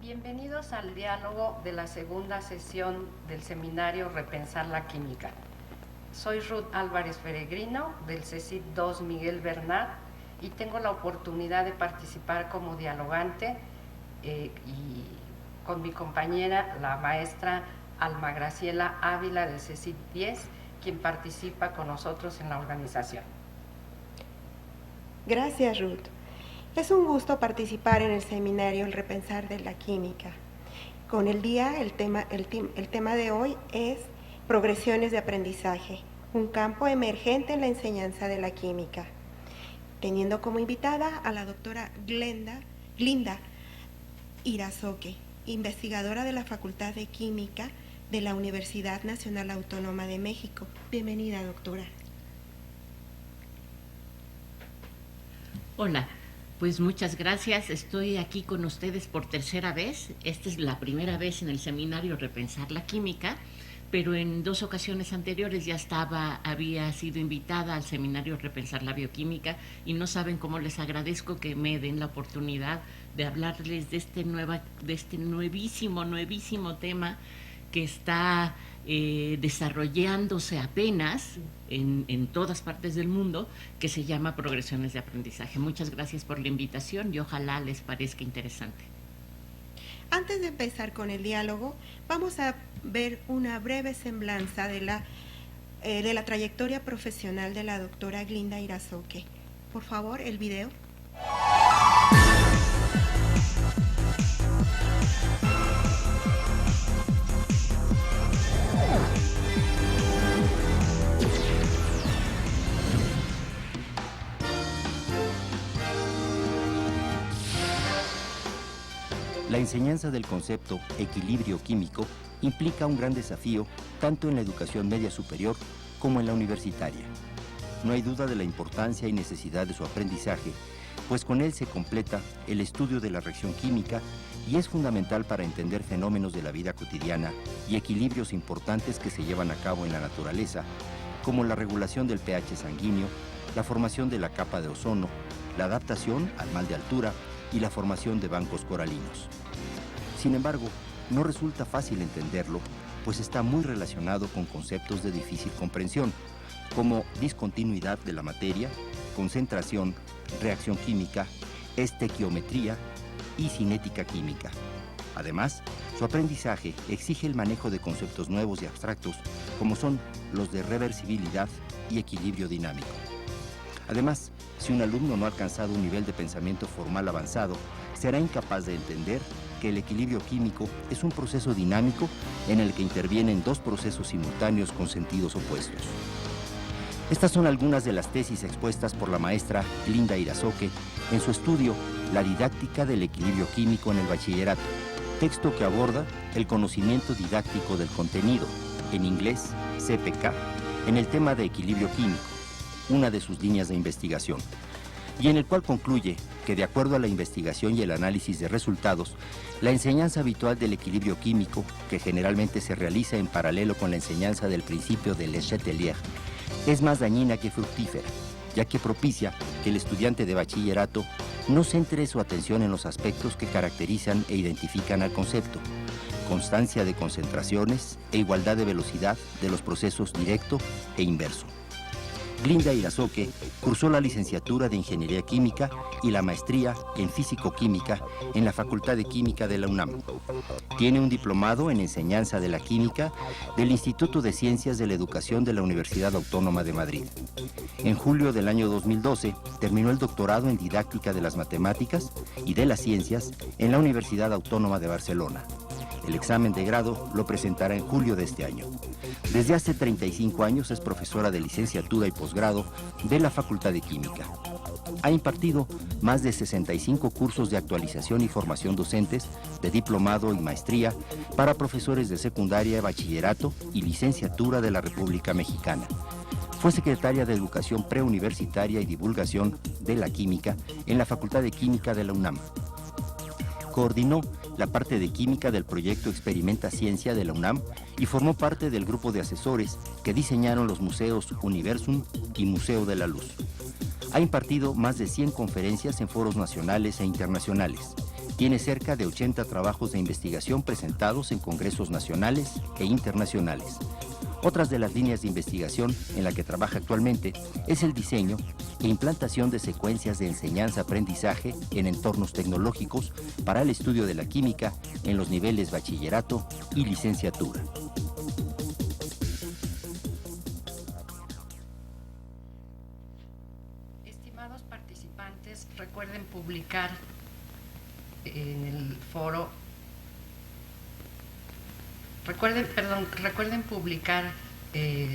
Bienvenidos al diálogo de la segunda sesión del seminario Repensar la Química. Soy Ruth Álvarez Peregrino del CECIT II Miguel Bernat y tengo la oportunidad de participar como dialogante y con mi compañera, la maestra Alma Graciela Ávila del CECIT X, quien participa con nosotros en la organización. Gracias, Ruth. Es un gusto participar en el seminario El Repensar de la Química. Con el tema de hoy es progresiones de aprendizaje, un campo emergente en la enseñanza de la química, teniendo como invitada a la doctora Glinda Irazoque, investigadora de la Facultad de Química de la Universidad Nacional Autónoma de México. Bienvenida, doctora. Hola, pues muchas gracias. Estoy aquí con ustedes por tercera vez. Esta es la primera vez en el seminario Repensar la Química, pero en 2 ocasiones anteriores ya había sido invitada al seminario Repensar la Bioquímica y no saben cómo les agradezco que me den la oportunidad de hablarles de este nuevísimo tema que está desarrollándose apenas en todas partes del mundo, que se llama progresiones de aprendizaje. Muchas gracias por la invitación y ojalá les parezca interesante. Antes de empezar con el diálogo, vamos a ver una breve semblanza de la trayectoria profesional de la doctora Glinda Irazoque. Por favor, el video. La enseñanza del concepto equilibrio químico implica un gran desafío tanto en la educación media superior como en la universitaria. No hay duda de la importancia y necesidad de su aprendizaje, pues con él se completa el estudio de la reacción química y es fundamental para entender fenómenos de la vida cotidiana y equilibrios importantes que se llevan a cabo en la naturaleza, como la regulación del pH sanguíneo, la formación de la capa de ozono, la adaptación al mal de altura y la formación de bancos coralinos. Sin embargo, no resulta fácil entenderlo, pues está muy relacionado con conceptos de difícil comprensión, como discontinuidad de la materia, concentración, reacción química, estequiometría y cinética química. Además, su aprendizaje exige el manejo de conceptos nuevos y abstractos, como son los de reversibilidad y equilibrio dinámico. Además, si un alumno no ha alcanzado un nivel de pensamiento formal avanzado, será incapaz de entender que el equilibrio químico es un proceso dinámico en el que intervienen 2 procesos simultáneos con sentidos opuestos. Estas son algunas de las tesis expuestas por la maestra Glinda Irazoque en su estudio La didáctica del equilibrio químico en el bachillerato, texto que aborda el conocimiento didáctico del contenido, en inglés CPK, en el tema de equilibrio químico, una de sus líneas de investigación, y en el cual concluye que, de acuerdo a la investigación y el análisis de resultados, la enseñanza habitual del equilibrio químico, que generalmente se realiza en paralelo con la enseñanza del principio de Le Chatelier, es más dañina que fructífera, ya que propicia que el estudiante de bachillerato no centre su atención en los aspectos que caracterizan e identifican al concepto: constancia de concentraciones e igualdad de velocidad de los procesos directo e inverso. Glinda Irazoque cursó la licenciatura de Ingeniería Química y la maestría en Físico-Química en la Facultad de Química de la UNAM. Tiene un diplomado en Enseñanza de la Química del Instituto de Ciencias de la Educación de la Universidad Autónoma de Madrid. En julio del año 2012 terminó el doctorado en Didáctica de las Matemáticas y de las Ciencias en la Universidad Autónoma de Barcelona. El examen de grado lo presentará en julio de este año. Desde hace 35 años es profesora de licenciatura y posgrado de la Facultad de Química. Ha impartido más de 65 cursos de actualización y formación docentes, de diplomado y maestría para profesores de secundaria, bachillerato y licenciatura de la República Mexicana. Fue secretaria de Educación Preuniversitaria y Divulgación de la Química en la Facultad de Química de la UNAM. Coordinó la parte de química del proyecto Experimenta Ciencia de la UNAM y formó parte del grupo de asesores que diseñaron los museos Universum y Museo de la Luz. Ha impartido más de 100 conferencias en foros nacionales e internacionales Tiene cerca de 80 trabajos de investigación presentados en congresos nacionales e internacionales. Otras de las líneas de investigación en la que trabaja actualmente es el diseño e implantación de secuencias de enseñanza-aprendizaje en entornos tecnológicos para el estudio de la química en los niveles bachillerato y licenciatura. Estimados participantes, recuerden publicar en el foro, recuerden publicar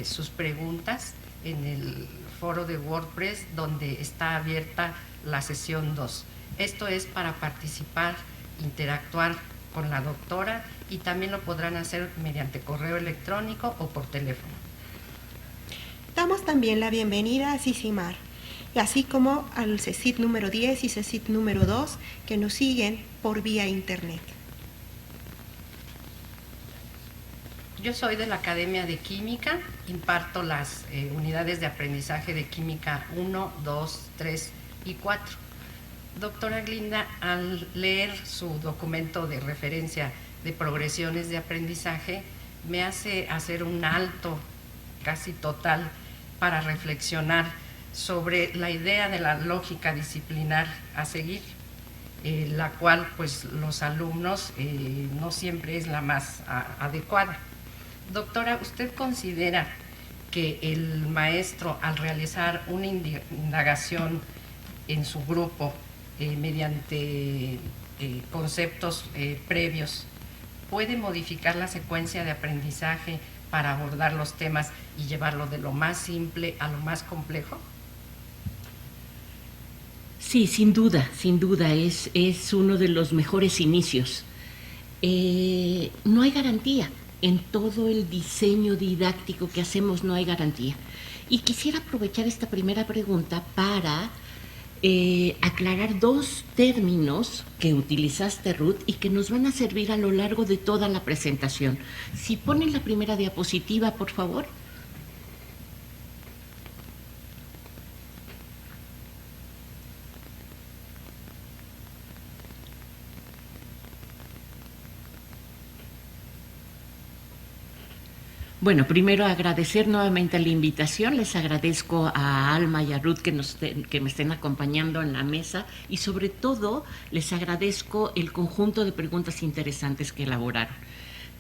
sus preguntas en el foro de WordPress donde está abierta la sesión 2. Esto es para participar, interactuar con la doctora, y también lo podrán hacer mediante correo electrónico o por teléfono. Damos también la bienvenida a CICIMAR, así como al CECIT número 10 y CECIT número 2, que nos siguen por vía internet. Yo soy de la Academia de Química, imparto las unidades de aprendizaje de Química 1, 2, 3 y 4. Doctora Glinda, al leer su documento de referencia de progresiones de aprendizaje, me hace hacer un alto casi total para reflexionar sobre la idea de la lógica disciplinar a seguir, la cual pues los alumnos no siempre es la más adecuada. Doctora, ¿usted considera que el maestro, al realizar una indagación en su grupo mediante conceptos previos, puede modificar la secuencia de aprendizaje para abordar los temas y llevarlo de lo más simple a lo más complejo? Sí, sin duda, es uno de los mejores inicios. No hay garantía. En todo el diseño didáctico que hacemos no hay garantía. Y quisiera aprovechar esta primera pregunta para aclarar dos términos que utilizaste, Ruth, y que nos van a servir a lo largo de toda la presentación. Si ponen la primera diapositiva, por favor. Bueno, primero agradecer nuevamente la invitación. Les agradezco a Alma y a Ruth que me estén acompañando en la mesa, y sobre todo les agradezco el conjunto de preguntas interesantes que elaboraron.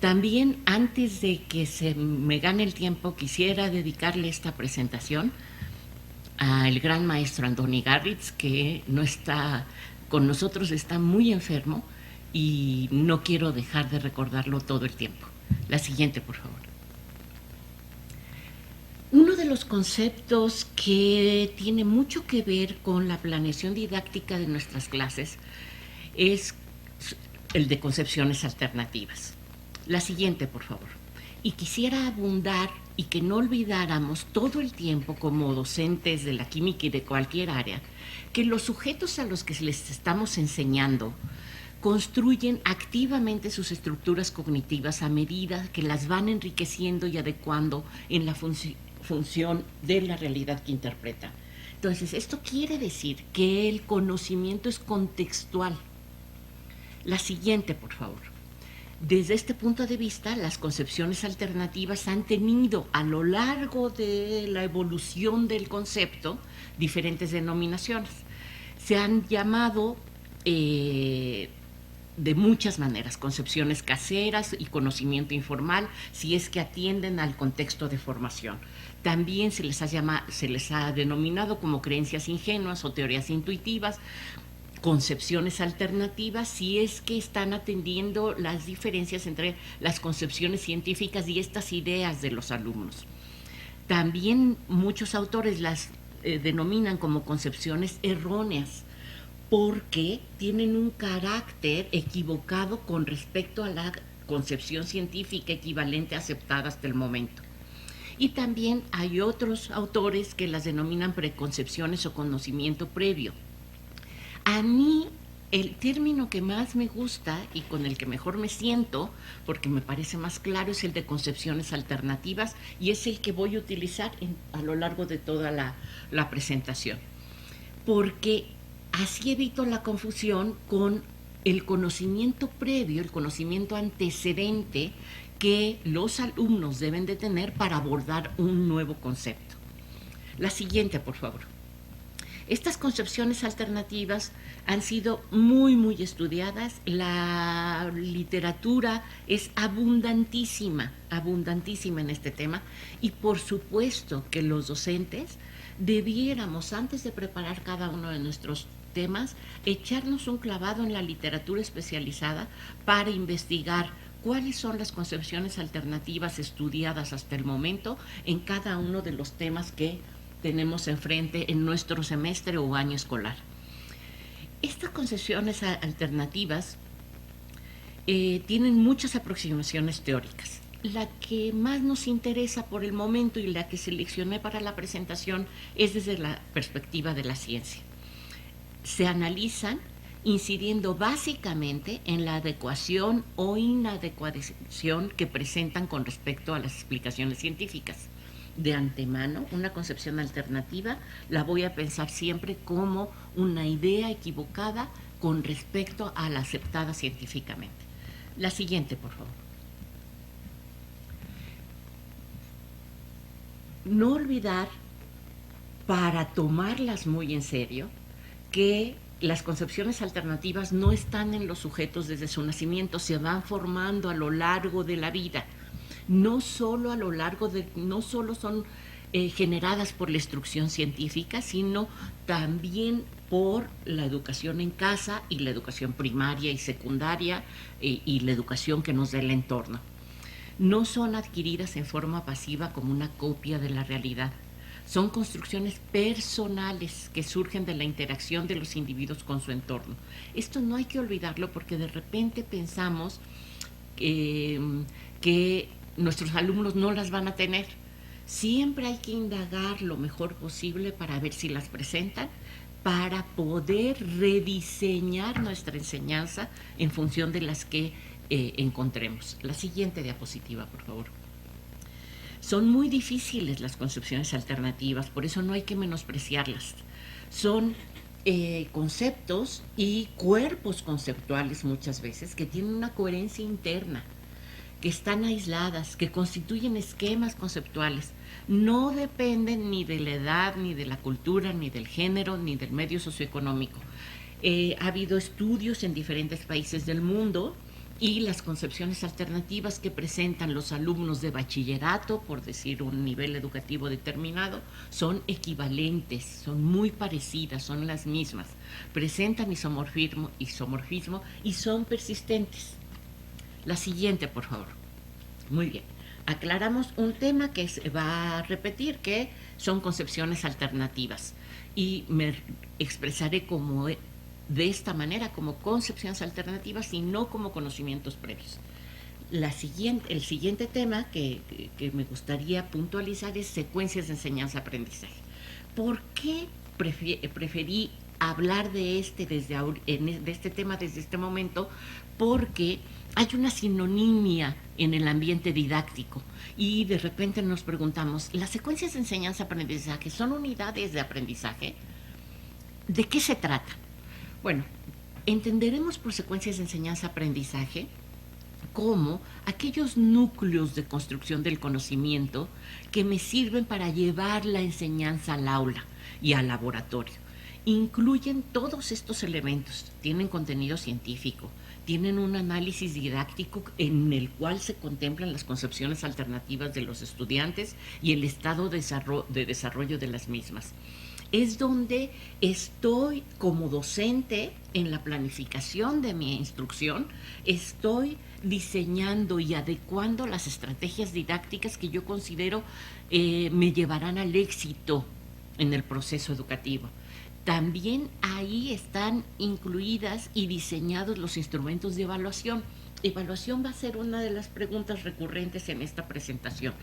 También, antes de que se me gane el tiempo, quisiera dedicarle esta presentación al gran maestro Andoni Garritz, que no está con nosotros, está muy enfermo y no quiero dejar de recordarlo todo el tiempo. La siguiente, por favor. Uno de los conceptos que tiene mucho que ver con la planeación didáctica de nuestras clases es el de concepciones alternativas. La siguiente, por favor. Y quisiera abundar y que no olvidáramos todo el tiempo, como docentes de la química y de cualquier área, que los sujetos a los que les estamos enseñando construyen activamente sus estructuras cognitivas a medida que las van enriqueciendo y adecuando en la función de la realidad que interpretan. Entonces, esto quiere decir que el conocimiento es contextual. La siguiente, por favor. Desde este punto de vista, las concepciones alternativas han tenido a lo largo de la evolución del concepto diferentes denominaciones. Se han llamado de muchas maneras: concepciones caseras y conocimiento informal, si es que atienden al contexto de formación. También se les ha denominado como creencias ingenuas o teorías intuitivas, concepciones alternativas, si es que están atendiendo las diferencias entre las concepciones científicas y estas ideas de los alumnos. También muchos autores las denominan como concepciones erróneas, porque tienen un carácter equivocado con respecto a la concepción científica equivalente aceptada hasta el momento. Y también hay otros autores que las denominan preconcepciones o conocimiento previo. A mí, el término que más me gusta y con el que mejor me siento, porque me parece más claro, es el de concepciones alternativas, y es el que voy a utilizar a lo largo de toda la presentación. Porque así evito la confusión con el conocimiento previo, el conocimiento antecedente que los alumnos deben de tener para abordar un nuevo concepto. La siguiente, por favor. Estas concepciones alternativas han sido muy estudiadas. La literatura es abundantísima en este tema, y por supuesto que los docentes debiéramos, antes de preparar cada uno de nuestros temas, echarnos un clavado en la literatura especializada para investigar cuáles son las concepciones alternativas estudiadas hasta el momento en cada uno de los temas que tenemos enfrente en nuestro semestre o año escolar. Estas concepciones alternativas tienen muchas aproximaciones teóricas. La que más nos interesa por el momento y la que seleccioné para la presentación es desde la perspectiva de la ciencia. Se analizan incidiendo básicamente en la adecuación o inadecuación que presentan con respecto a las explicaciones científicas. De antemano, una concepción alternativa la voy a pensar siempre como una idea equivocada con respecto a la aceptada científicamente. La siguiente, por favor. No olvidar, para tomarlas muy en serio, que las concepciones alternativas no están en los sujetos desde su nacimiento, se van formando a lo largo de la vida. No solo son generadas por la instrucción científica, sino también por la educación en casa y la educación primaria y secundaria y la educación que nos da el entorno. No son adquiridas en forma pasiva como una copia de la realidad. Son construcciones personales que surgen de la interacción de los individuos con su entorno. Esto no hay que olvidarlo, porque de repente pensamos que nuestros alumnos no las van a tener. Siempre hay que indagar lo mejor posible para ver si las presentan, para poder rediseñar nuestra enseñanza en función de las que encontremos. La siguiente diapositiva, por favor. Son muy difíciles las concepciones alternativas, por eso no hay que menospreciarlas. Son conceptos y cuerpos conceptuales muchas veces que tienen una coherencia interna, que están aisladas, que constituyen esquemas conceptuales. No dependen ni de la edad, ni de la cultura, ni del género, ni del medio socioeconómico. Ha habido estudios en diferentes países del mundo, y las concepciones alternativas que presentan los alumnos de bachillerato, por decir un nivel educativo determinado, son equivalentes, son muy parecidas, son las mismas. Presentan isomorfismo y son persistentes. La siguiente, por favor. Muy bien. Aclaramos un tema que se va a repetir, que son concepciones alternativas. Y me expresaré como de esta manera, como concepciones alternativas y no como conocimientos previos. El siguiente tema que me gustaría puntualizar es secuencias de enseñanza-aprendizaje. ¿Por qué preferí hablar de este tema desde este momento? Porque hay una sinonimia en el ambiente didáctico y de repente nos preguntamos, ¿las secuencias de enseñanza-aprendizaje son unidades de aprendizaje? ¿De qué se trata? Bueno, entenderemos por secuencias de enseñanza-aprendizaje como aquellos núcleos de construcción del conocimiento que me sirven para llevar la enseñanza al aula y al laboratorio. Incluyen todos estos elementos, tienen contenido científico, tienen un análisis didáctico en el cual se contemplan las concepciones alternativas de los estudiantes y el estado de desarrollo de las mismas. Es donde estoy como docente en la planificación de mi instrucción, estoy diseñando y adecuando las estrategias didácticas que yo considero me llevarán al éxito en el proceso educativo. También ahí están incluidas y diseñados los instrumentos de evaluación. Evaluación va a ser una de las preguntas recurrentes en esta presentación.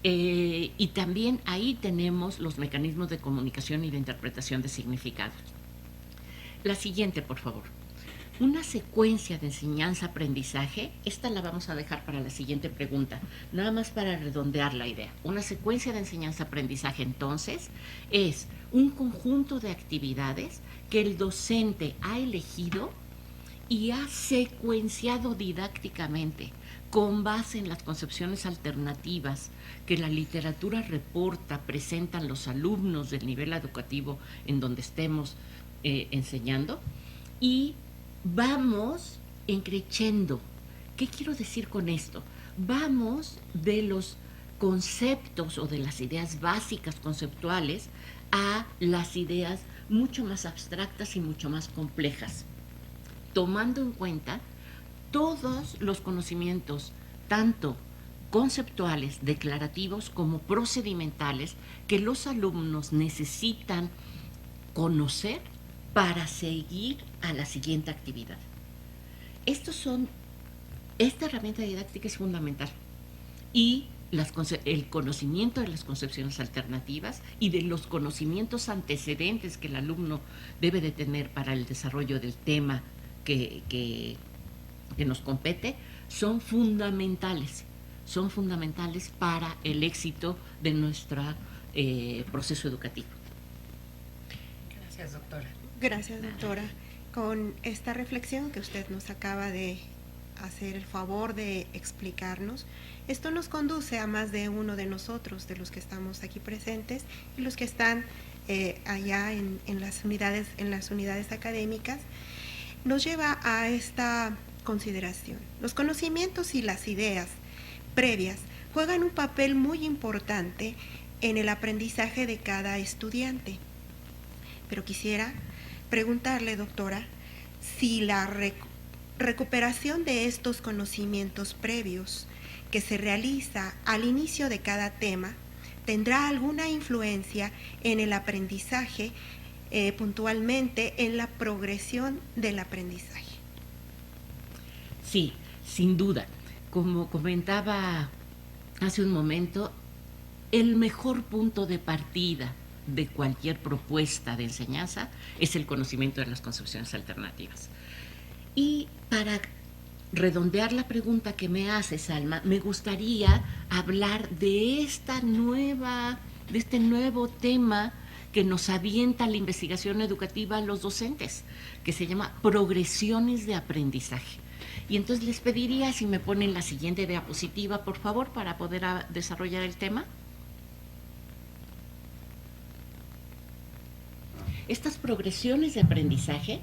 Y también ahí tenemos los mecanismos de comunicación y de interpretación de significados. La siguiente, por favor. Una secuencia de enseñanza-aprendizaje, esta la vamos a dejar para la siguiente pregunta, nada más para redondear la idea. Una secuencia de enseñanza-aprendizaje, entonces, es un conjunto de actividades que el docente ha elegido y ha secuenciado didácticamente con base en las concepciones alternativas que la literatura reporta, presentan los alumnos del nivel educativo en donde estemos enseñando, y vamos increciendo. ¿Qué quiero decir con esto? Vamos de los conceptos o de las ideas básicas conceptuales a las ideas mucho más abstractas y mucho más complejas, tomando en cuenta todos los conocimientos, tanto conceptuales, declarativos, como procedimentales, que los alumnos necesitan conocer para seguir a la siguiente actividad. Esta herramienta didáctica es fundamental, y el conocimiento de las concepciones alternativas y de los conocimientos antecedentes que el alumno debe de tener para el desarrollo del tema que nos compete son fundamentales para el éxito de nuestro proceso educativo. Gracias, doctora. Gracias, doctora. Con esta reflexión que usted nos acaba de hacer el favor de explicarnos, esto nos conduce a más de uno de nosotros, de los que estamos aquí presentes y los que están allá en las unidades académicas, nos lleva a esta consideración. Los conocimientos y las ideas previas juegan un papel muy importante en el aprendizaje de cada estudiante. Pero quisiera preguntarle, doctora, si la recuperación de estos conocimientos previos que se realiza al inicio de cada tema tendrá alguna influencia en el aprendizaje, puntualmente en la progresión del aprendizaje. Sí, sin duda. Como comentaba hace un momento, el mejor punto de partida de cualquier propuesta de enseñanza es el conocimiento de las concepciones alternativas. Y para redondear la pregunta que me haces, Alma, me gustaría hablar de este nuevo tema que nos avienta la investigación educativa a los docentes, que se llama progresiones de aprendizaje. Y entonces les pediría si me ponen la siguiente diapositiva, por favor, para poder desarrollar el tema. Estas progresiones de aprendizaje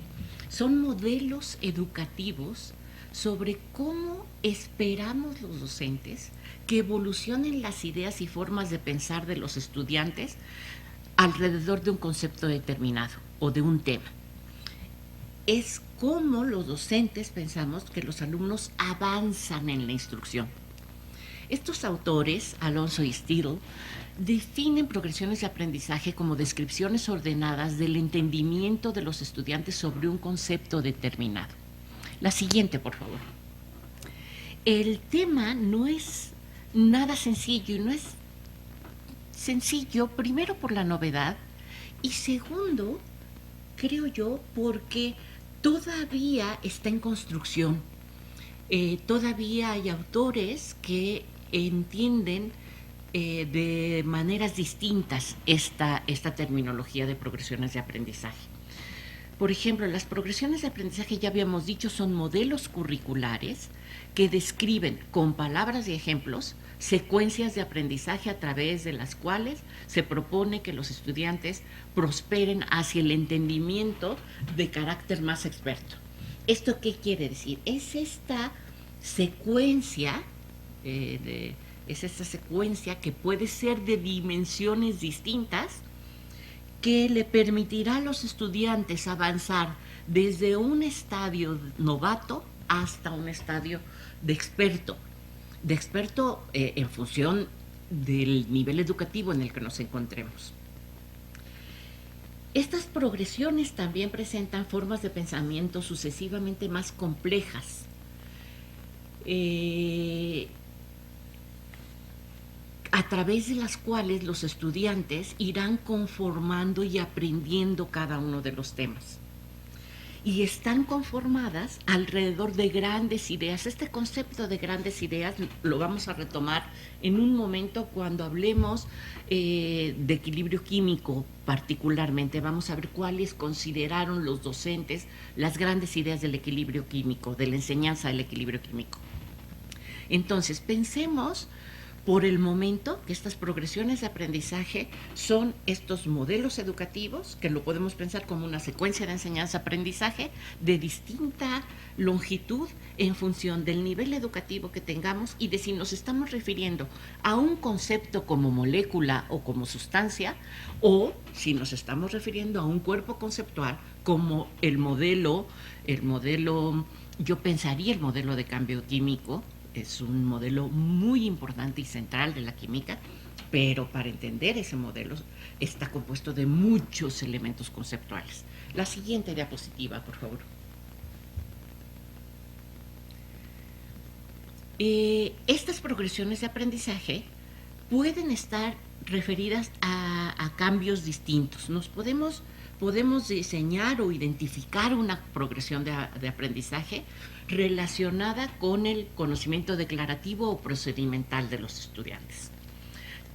son modelos educativos sobre cómo esperamos los docentes que evolucionen las ideas y formas de pensar de los estudiantes alrededor de un concepto determinado o de un tema. Es cómo los docentes pensamos que los alumnos avanzan en la instrucción. Estos autores, Alonso y Stidle, definen progresiones de aprendizaje como descripciones ordenadas del entendimiento de los estudiantes sobre un concepto determinado. La siguiente, por favor. El tema no es nada sencillo, y no es sencillo, primero por la novedad, y segundo, creo yo, porque todavía está en construcción. Todavía hay autores que entienden de maneras distintas esta terminología de progresiones de aprendizaje. Por ejemplo, las progresiones de aprendizaje, ya habíamos dicho, son modelos curriculares que describen con palabras y ejemplos secuencias de aprendizaje a través de las cuales se propone que los estudiantes prosperen hacia el entendimiento de carácter más experto. ¿Esto qué quiere decir? Es esta secuencia que puede ser de dimensiones distintas, que le permitirá a los estudiantes avanzar desde un estadio novato hasta un estadio de experto en función del nivel educativo en el que nos encontremos. Estas progresiones también presentan formas de pensamiento sucesivamente más complejas, a través de las cuales los estudiantes irán conformando y aprendiendo cada uno de los temas. y están conformadas alrededor de grandes ideas. Este concepto de grandes ideas lo vamos a retomar en un momento cuando hablemos de equilibrio químico particularmente. Vamos a ver cuáles consideraron los docentes las grandes ideas del equilibrio químico, de la enseñanza del equilibrio químico. Entonces, pensemos por el momento que estas progresiones de aprendizaje son estos modelos educativos, que lo podemos pensar como una secuencia de enseñanza-aprendizaje de distinta longitud en función del nivel educativo que tengamos y de si nos estamos refiriendo a un concepto como molécula o como sustancia, o si nos estamos refiriendo a un cuerpo conceptual como el modelo, yo pensaría el modelo de cambio químico. Es un modelo muy importante y central de la química, pero para entender ese modelo está compuesto de muchos elementos conceptuales. La siguiente diapositiva, por favor. Estas progresiones de aprendizaje pueden estar referidas a cambios distintos. Podemos diseñar o identificar una progresión de aprendizaje relacionada con el conocimiento declarativo o procedimental de los estudiantes.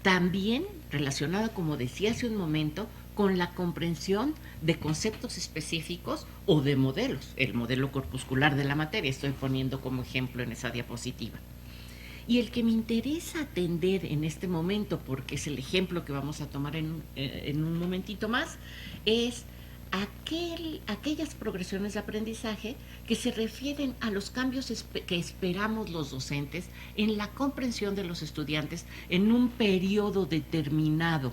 También relacionada, como decía hace un momento, con la comprensión de conceptos específicos o de modelos, el modelo corpuscular de la materia, estoy poniendo como ejemplo en esa diapositiva. Y el que me interesa atender en este momento, porque es el ejemplo que vamos a tomar en un momentito más, es aquellas progresiones de aprendizaje que se refieren a los cambios que esperamos los docentes en la comprensión de los estudiantes en un periodo determinado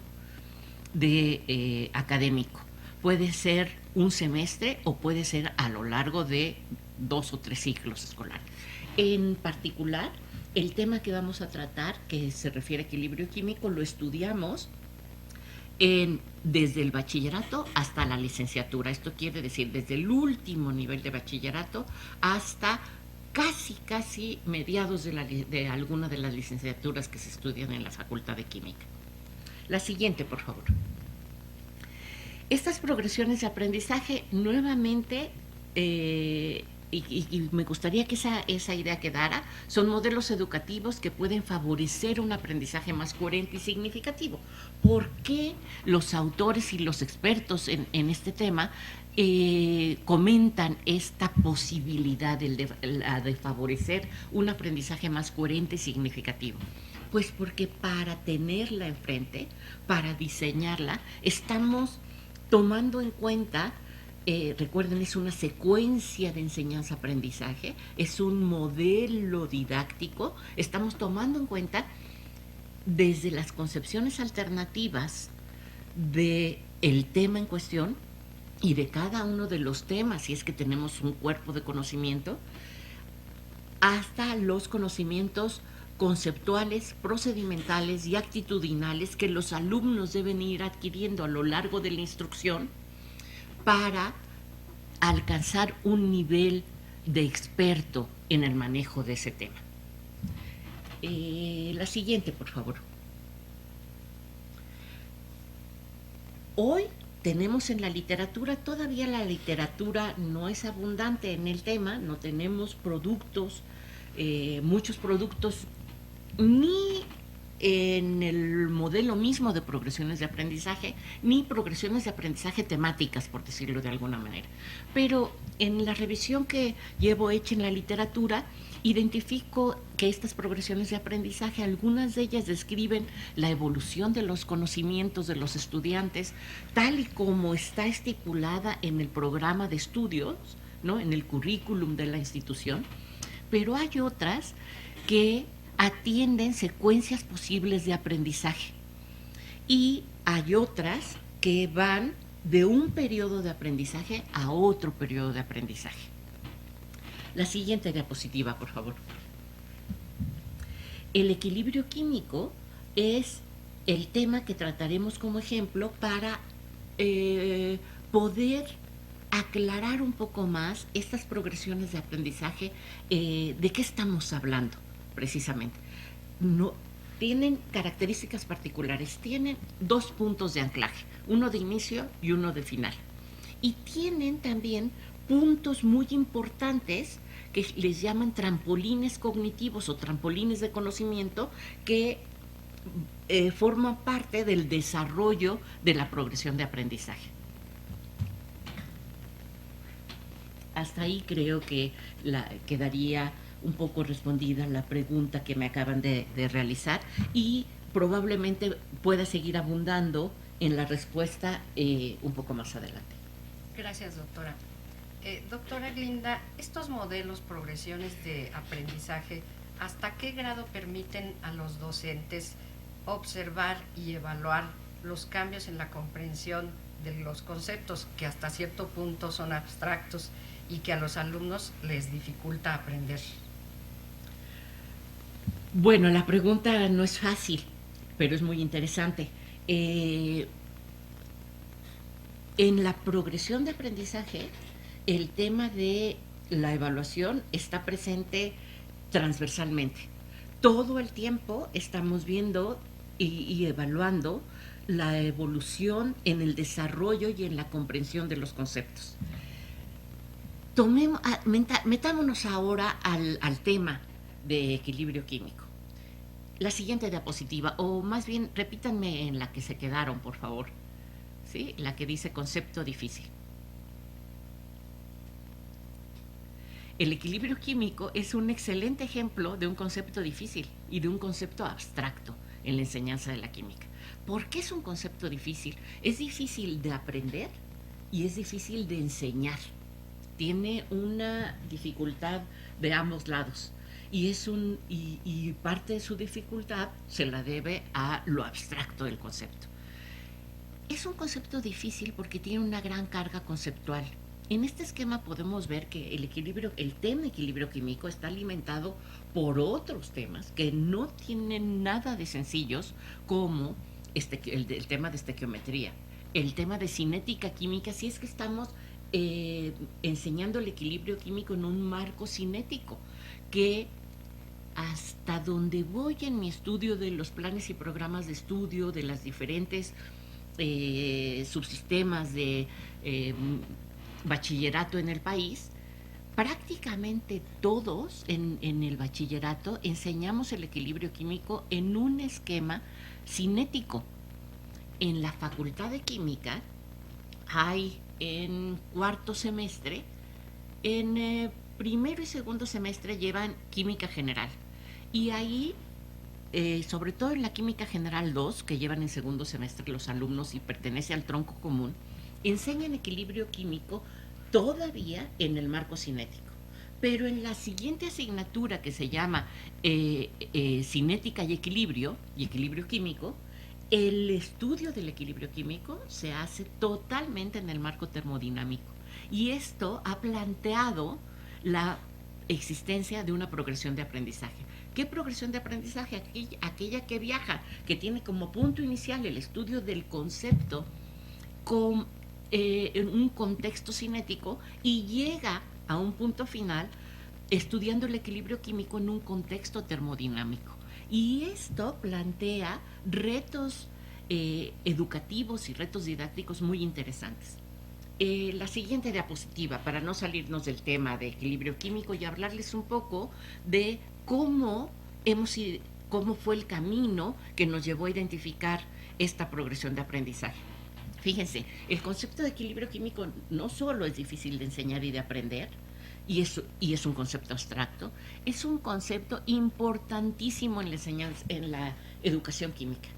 académico. Puede ser un semestre o puede ser a lo largo de 2 o 3 ciclos escolares. En particular, el tema que vamos a tratar, que se refiere a equilibrio químico, lo estudiamos desde el bachillerato hasta la licenciatura. Esto quiere decir desde el último nivel de bachillerato hasta casi mediados de alguna de las licenciaturas que se estudian en la Facultad de Química. La siguiente, por favor. Estas progresiones de aprendizaje, nuevamente, y me gustaría que esa idea quedara, son modelos educativos que pueden favorecer un aprendizaje más coherente y significativo. ¿Por qué los autores y los expertos en este tema comentan esta posibilidad de favorecer un aprendizaje más coherente y significativo? Pues porque para tenerla enfrente, para diseñarla, estamos tomando en cuenta, recuerden, es una secuencia de enseñanza-aprendizaje, es un modelo didáctico, estamos tomando en cuenta desde las concepciones alternativas del tema en cuestión y de cada uno de los temas, si es que tenemos un cuerpo de conocimiento, hasta los conocimientos conceptuales, procedimentales y actitudinales que los alumnos deben ir adquiriendo a lo largo de la instrucción para alcanzar un nivel de experto en el manejo de ese tema. La siguiente, por favor. Hoy tenemos en la literatura, todavía la literatura no es abundante en el tema, no tenemos productos, muchos productos, ni en el modelo mismo de progresiones de aprendizaje, ni progresiones de aprendizaje temáticas, por decirlo de alguna manera. Pero en la revisión que llevo hecha en la literatura, identifico que estas progresiones de aprendizaje, algunas de ellas describen la evolución de los conocimientos de los estudiantes, tal y como está estipulada en el programa de estudios, ¿no?, en el currículum de la institución, pero hay otras que atienden secuencias posibles de aprendizaje y hay otras que van de un periodo de aprendizaje a otro periodo de aprendizaje. La siguiente diapositiva, por favor. El equilibrio químico es el tema que trataremos como ejemplo para poder aclarar un poco más estas progresiones de aprendizaje, de qué estamos hablando precisamente. No, tienen características particulares, tienen 2 puntos de anclaje, uno de inicio y uno de final. Y tienen también puntos muy importantes que les llaman trampolines cognitivos o trampolines de conocimiento que forman parte del desarrollo de la progresión de aprendizaje. Hasta ahí creo que quedaría un poco respondida la pregunta que me acaban de realizar, y probablemente pueda seguir abundando en la respuesta un poco más adelante. Gracias, doctora. Doctora Glinda, estos modelos, progresiones de aprendizaje, ¿hasta qué grado permiten a los docentes observar y evaluar los cambios en la comprensión de los conceptos que hasta cierto punto son abstractos y que a los alumnos les dificulta aprender? Bueno, la pregunta no es fácil, pero es muy interesante. En la progresión de aprendizaje, el tema de la evaluación está presente transversalmente. Todo el tiempo estamos viendo y evaluando la evolución en el desarrollo y en la comprensión de los conceptos. Metámonos ahora al tema de equilibrio químico. La siguiente diapositiva, o más bien repítanme en la que se quedaron, por favor. ¿Sí? La que dice concepto difícil. El equilibrio químico es un excelente ejemplo de un concepto difícil y de un concepto abstracto en la enseñanza de la química. ¿Por qué es un concepto difícil? Es difícil de aprender y es difícil de enseñar. Tiene una dificultad de ambos lados. Y parte de su dificultad se la debe a lo abstracto del concepto. Es un concepto difícil porque tiene una gran carga conceptual. En este esquema podemos ver que el tema equilibrio químico está alimentado por otros temas que no tienen nada de sencillos, como el tema de estequiometría, el tema de cinética química, si es que estamos enseñando el equilibrio químico en un marco cinético, que hasta donde voy en mi estudio de los planes y programas de estudio de las diferentes subsistemas de bachillerato en el país, prácticamente todos en el bachillerato enseñamos el equilibrio químico en un esquema cinético. En la Facultad de Química hay en cuarto semestre, en primero y segundo semestre llevan química general, y ahí sobre todo en la química general 2, que llevan en segundo semestre los alumnos y pertenece al tronco común, enseñan equilibrio químico todavía en el marco cinético. Pero en la siguiente asignatura, que se llama cinética y equilibrio químico, el estudio del equilibrio químico se hace totalmente en el marco termodinámico. Y esto ha planteado la existencia de una progresión de aprendizaje. ¿Qué progresión de aprendizaje? Aquella que viaja, que tiene como punto inicial el estudio del concepto con en un contexto cinético y llega a un punto final estudiando el equilibrio químico en un contexto termodinámico. Y esto plantea retos educativos y retos didácticos muy interesantes. La siguiente diapositiva, para no salirnos del tema de equilibrio químico y hablarles un poco de cómo fue el camino que nos llevó a identificar esta progresión de aprendizaje. Fíjense, el concepto de equilibrio químico no solo es difícil de enseñar y de aprender, y es un concepto abstracto, es un concepto importantísimo en la enseñanza, en la educación química.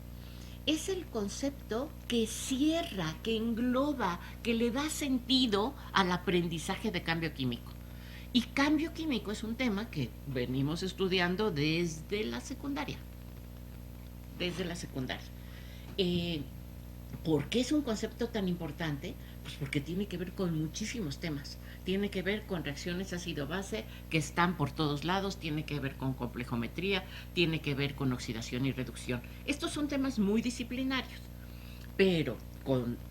Es el concepto que cierra, que engloba, que le da sentido al aprendizaje de cambio químico. Y cambio químico es un tema que venimos estudiando desde la secundaria. ¿Por qué es un concepto tan importante? Pues porque tiene que ver con muchísimos temas. Tiene que ver con reacciones ácido-base que están por todos lados, tiene que ver con complejometría, tiene que ver con oxidación y reducción. Estos son temas muy disciplinarios, pero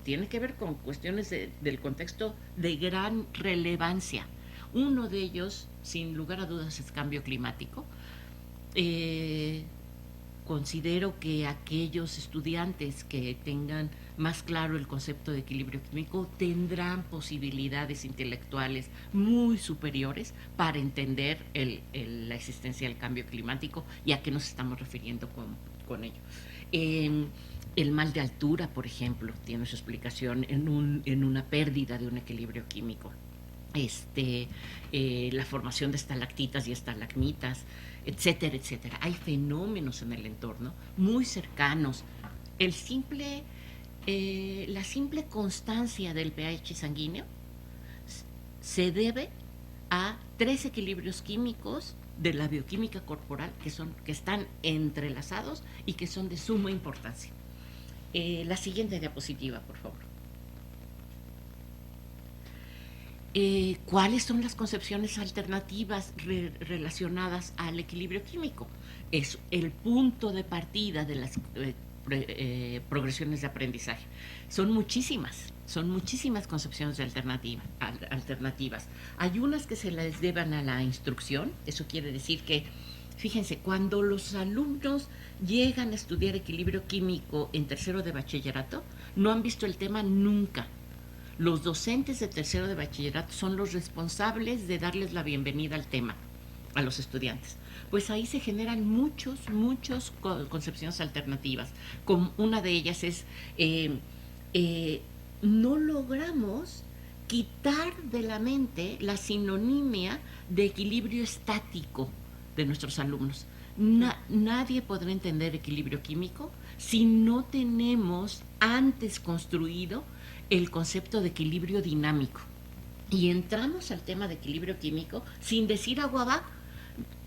tiene que ver con cuestiones del contexto de gran relevancia. Uno de ellos, sin lugar a dudas, es cambio climático. considero que aquellos estudiantes que tengan más claro el concepto de equilibrio químico tendrán posibilidades intelectuales muy superiores para entender la existencia del cambio climático y a qué nos estamos refiriendo con ello. El mal de altura, por ejemplo, tiene su explicación en una pérdida de un equilibrio químico. La formación de estalactitas y estalagmitas, etcétera, etcétera. Hay fenómenos en el entorno muy cercanos. La simple constancia del pH sanguíneo se debe a 3 equilibrios químicos de la bioquímica corporal que están entrelazados y que son de suma importancia. La siguiente diapositiva, por favor. ¿Cuáles son las concepciones alternativas relacionadas al equilibrio químico? Es el punto de partida de las progresiones de aprendizaje. Son muchísimas concepciones alternativas. Hay unas que se les deban a la instrucción, eso quiere decir que, fíjense, cuando los alumnos llegan a estudiar equilibrio químico en tercero de bachillerato, no han visto el tema nunca. Los docentes de tercero de bachillerato son los responsables de darles la bienvenida al tema a los estudiantes. Pues ahí se generan muchos concepciones alternativas. Como una de ellas es, no logramos quitar de la mente la sinonimia de equilibrio estático de nuestros alumnos. Nadie podrá entender equilibrio químico si no tenemos antes construido el concepto de equilibrio dinámico. Y entramos al tema de equilibrio químico sin decir agua va.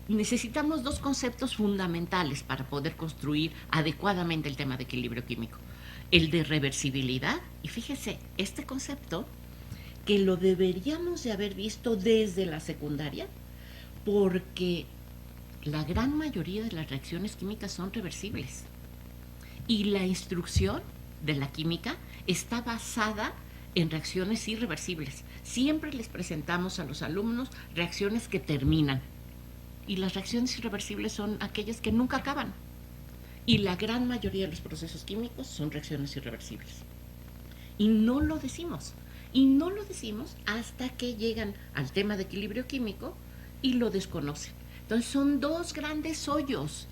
Necesitamos 2 conceptos fundamentales para poder construir adecuadamente el tema de equilibrio químico. El de reversibilidad, y fíjese, este concepto que lo deberíamos de haber visto desde la secundaria, porque la gran mayoría de las reacciones químicas son reversibles. Y la instrucción de la química está basada en reacciones irreversibles. Siempre les presentamos a los alumnos reacciones que terminan. Y las reacciones irreversibles son aquellas que nunca acaban. Y la gran mayoría de los procesos químicos son reacciones irreversibles. Y no lo decimos. Y no lo decimos hasta que llegan al tema de equilibrio químico y lo desconocen. Entonces son 2 grandes hoyos.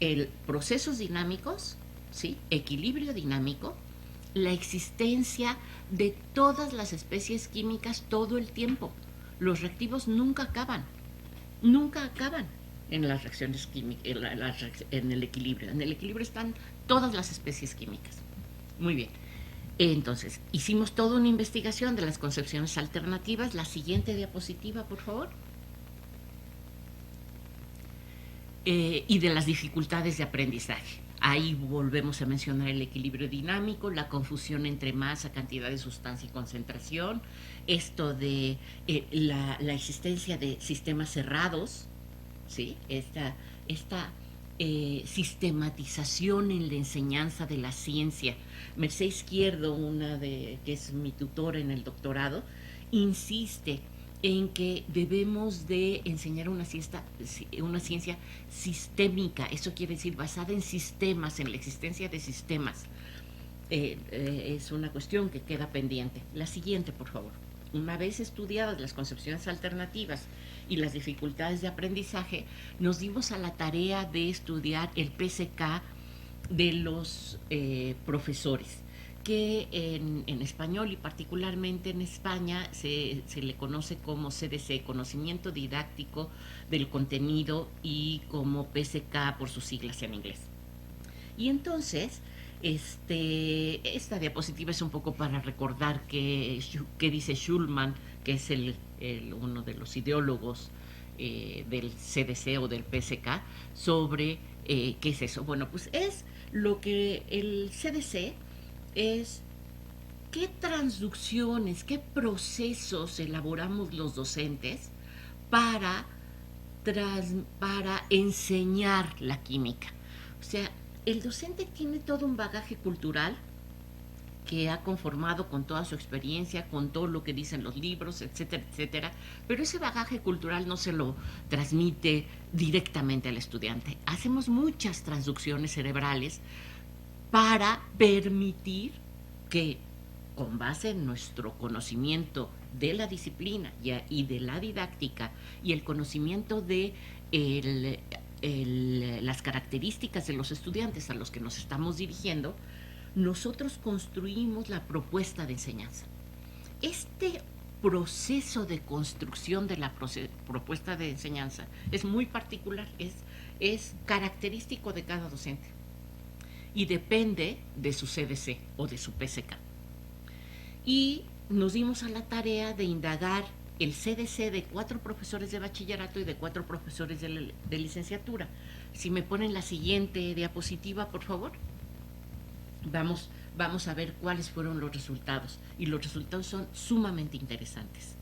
El procesos dinámicos, ¿sí? Equilibrio dinámico, la existencia de todas las especies químicas todo el tiempo. Los reactivos nunca acaban en las reacciones químicas, en el equilibrio. En el equilibrio están todas las especies químicas. Muy bien. Entonces, hicimos toda una investigación de las concepciones alternativas. La siguiente diapositiva, por favor. Y de las dificultades de aprendizaje. Ahí volvemos a mencionar el equilibrio dinámico, la confusión entre masa, cantidad de sustancia y concentración, esto de la existencia de sistemas cerrados, ¿sí? Esta sistematización en la enseñanza de la ciencia. Merced Izquierdo, que es mi tutora en el doctorado, insiste en que debemos de enseñar una ciencia sistémica, eso quiere decir basada en sistemas, en la existencia de sistemas. Es una cuestión que queda pendiente. La siguiente, por favor. Una vez estudiadas las concepciones alternativas y las dificultades de aprendizaje, nos dimos a la tarea de estudiar el PSK de los profesores, que en español y particularmente en España se le conoce como CDC, Conocimiento Didáctico del Contenido, y como PSK por sus siglas en inglés. Y entonces, esta diapositiva es un poco para recordar que dice Schulman, que es uno de los ideólogos del CDC o del PSK, sobre qué es eso. Bueno, pues es lo que el CDC es qué transducciones, qué procesos elaboramos los docentes para enseñar la química. O sea, el docente tiene todo un bagaje cultural que ha conformado con toda su experiencia, con todo lo que dicen los libros, etcétera, etcétera, pero ese bagaje cultural no se lo transmite directamente al estudiante. Hacemos muchas transducciones cerebrales para permitir que, con base en nuestro conocimiento de la disciplina y de la didáctica y el conocimiento de las características de los estudiantes a los que nos estamos dirigiendo, nosotros construimos la propuesta de enseñanza. Este proceso de construcción de la propuesta de enseñanza es muy particular, es característico de cada docente y depende de su CDC o de su PCK. Y nos dimos a la tarea de indagar el CDC de 4 profesores de bachillerato y de 4 profesores de licenciatura. Si me ponen la siguiente diapositiva, por favor. Vamos a ver cuáles fueron los resultados, y los resultados son sumamente interesantes.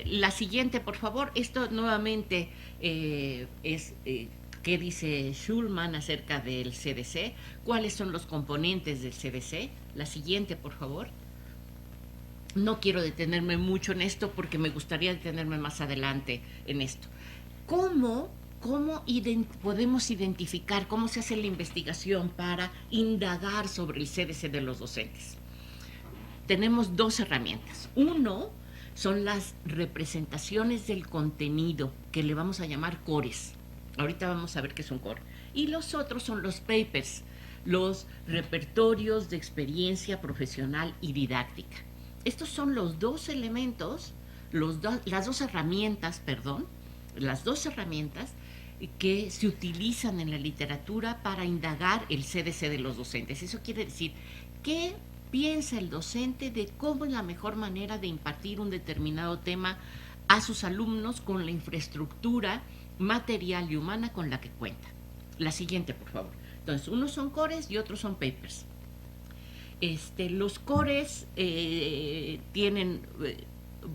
La siguiente, por favor. Esto nuevamente es qué dice Schulman acerca del CDC, cuáles son los componentes del CDC. La siguiente, por favor. No quiero detenerme mucho en esto porque me gustaría detenerme más adelante en esto. ¿Cómo podemos identificar, cómo se hace la investigación para indagar sobre el CDC de los docentes? Tenemos 2 herramientas. Uno son las representaciones del contenido, que le vamos a llamar cores. Ahorita vamos a ver qué es un core. Y los otros son los papers, los repertorios de experiencia profesional y didáctica. Estos son los 2 elementos, las dos herramientas que se utilizan en la literatura para indagar el CDC de los docentes. Eso quiere decir, ¿qué piensa el docente de cómo es la mejor manera de impartir un determinado tema a sus alumnos con la infraestructura material y humana con la que cuenta? La siguiente, por favor. Entonces, unos son cores y otros son papers. Los cores tienen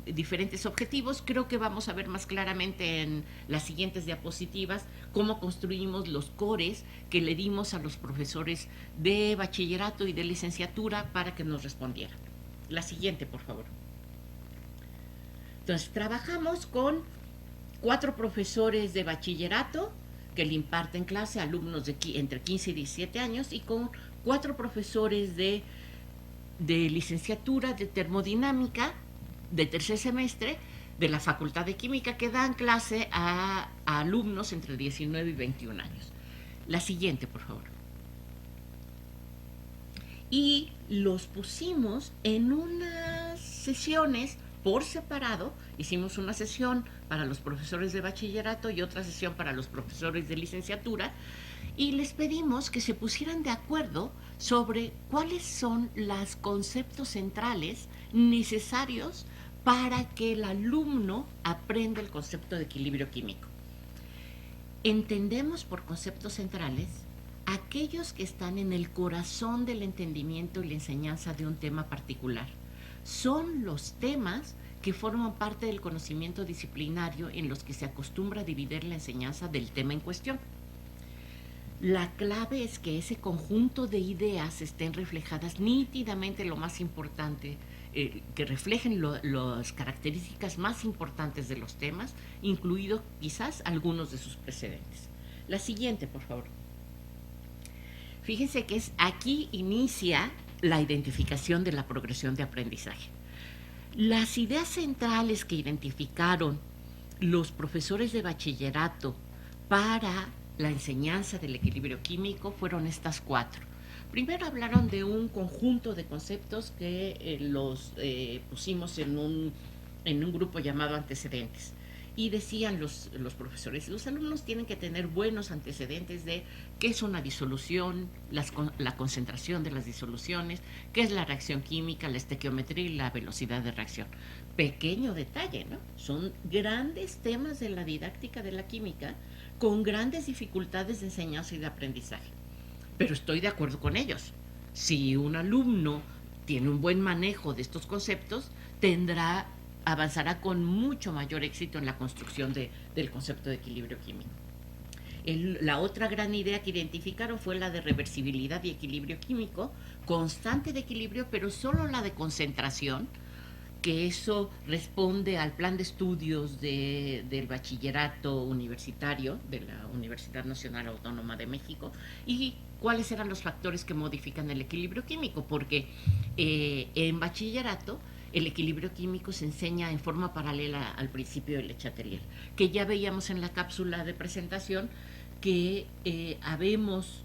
diferentes objetivos. Creo que vamos a ver más claramente en las siguientes diapositivas cómo construimos los cores que le dimos a los profesores de bachillerato y de licenciatura para que nos respondieran. La siguiente, por favor. Entonces, trabajamos con 4 profesores de bachillerato que le imparten clase a alumnos de entre 15 y 17 años, y con 4 profesores de licenciatura de termodinámica de tercer semestre de la Facultad de Química, que dan clase a alumnos entre 19 y 21 años. La siguiente, por favor. Y los pusimos en unas sesiones por separado. Hicimos una sesión para los profesores de bachillerato y otra sesión para los profesores de licenciatura, y les pedimos que se pusieran de acuerdo sobre cuáles son los conceptos centrales necesarios para que el alumno aprenda el concepto de equilibrio químico. Entendemos por conceptos centrales aquellos que están en el corazón del entendimiento y la enseñanza de un tema particular. Son los temas que forman parte del conocimiento disciplinario en los que se acostumbra a dividir la enseñanza del tema en cuestión. La clave es que ese conjunto de ideas estén reflejadas nítidamente, lo más importante, que reflejen las características más importantes de los temas, incluidos quizás algunos de sus precedentes. La siguiente, por favor. Fíjense que aquí inicia la identificación de la progresión de aprendizaje. Las ideas centrales que identificaron los profesores de bachillerato para la enseñanza del equilibrio químico fueron estas 4. Primero hablaron de un conjunto de conceptos que los pusimos en un grupo llamado antecedentes. Y decían los profesores, los alumnos tienen que tener buenos antecedentes de qué es una disolución, la concentración de las disoluciones, qué es la reacción química, la estequiometría y la velocidad de reacción. Pequeño detalle, ¿no? Son grandes temas de la didáctica de la química con grandes dificultades de enseñanza y de aprendizaje. Pero estoy de acuerdo con ellos. Si un alumno tiene un buen manejo de estos conceptos, tendrá avanzará con mucho mayor éxito en la construcción del concepto de equilibrio químico. La otra gran idea que identificaron fue la de reversibilidad y equilibrio químico, constante de equilibrio, pero solo la de concentración, que eso responde al plan de estudios del bachillerato universitario de la Universidad Nacional Autónoma de México, y cuáles eran los factores que modifican el equilibrio químico, porque en bachillerato el equilibrio químico se enseña en forma paralela al principio del Le Chatelier, que ya veíamos en la cápsula de presentación que habemos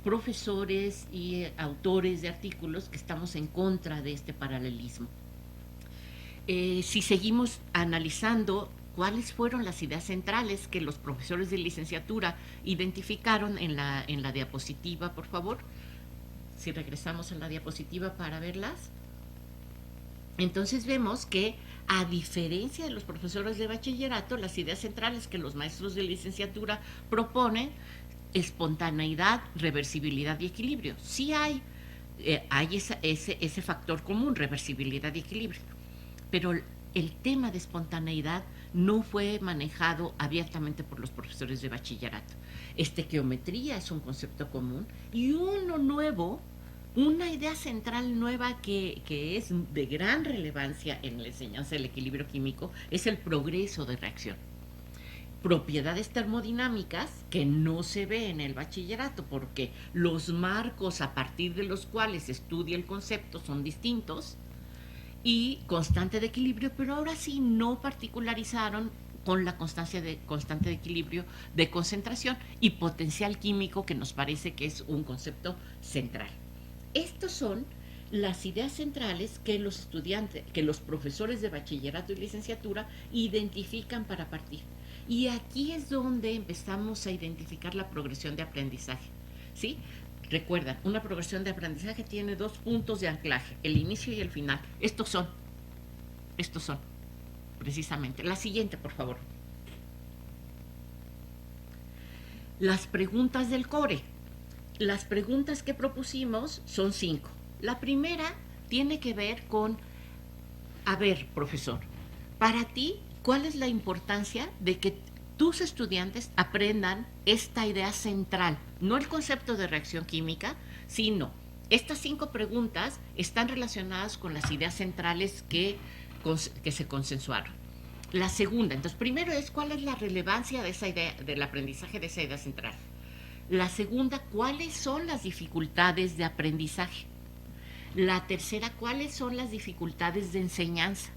profesores y autores de artículos que estamos en contra de este paralelismo. Si seguimos analizando cuáles fueron las ideas centrales que los profesores de licenciatura identificaron en la diapositiva, por favor, si regresamos a la diapositiva para verlas. Entonces vemos que, a diferencia de los profesores de bachillerato, las ideas centrales que los maestros de licenciatura proponen: espontaneidad, reversibilidad y equilibrio. Sí hay ese factor común, reversibilidad y equilibrio, pero el tema de espontaneidad no fue manejado abiertamente por los profesores de bachillerato. Estequiometría es un concepto común, y uno nuevo, una idea central nueva que es de gran relevancia en la enseñanza del equilibrio químico, es el progreso de reacción. Propiedades termodinámicas que no se ve en el bachillerato, porque los marcos a partir de los cuales se estudia el concepto son distintos, y constante de equilibrio, pero ahora sí no particularizaron con la constante de equilibrio de concentración, y potencial químico, que nos parece que es un concepto central. Estas son las ideas centrales que los estudiantes, que los profesores de bachillerato y licenciatura identifican para partir. Y aquí es donde empezamos a identificar la progresión de aprendizaje, ¿sí? Recuerdan, una progresión de aprendizaje tiene 2 puntos de anclaje, el inicio y el final. Estos son, precisamente. La siguiente, por favor. Las preguntas del core. Las preguntas que propusimos son 5. La primera tiene que ver con: a ver, profesor, para ti, ¿cuál es la importancia de que tus estudiantes aprendan esta idea central? No el concepto de reacción química, sino estas 5 preguntas están relacionadas con las ideas centrales que se consensuaron. La segunda, entonces, primero es: ¿cuál es la relevancia de esa idea, del aprendizaje de esa idea central? La segunda, ¿cuáles son las dificultades de aprendizaje? La tercera, ¿cuáles son las dificultades de enseñanza?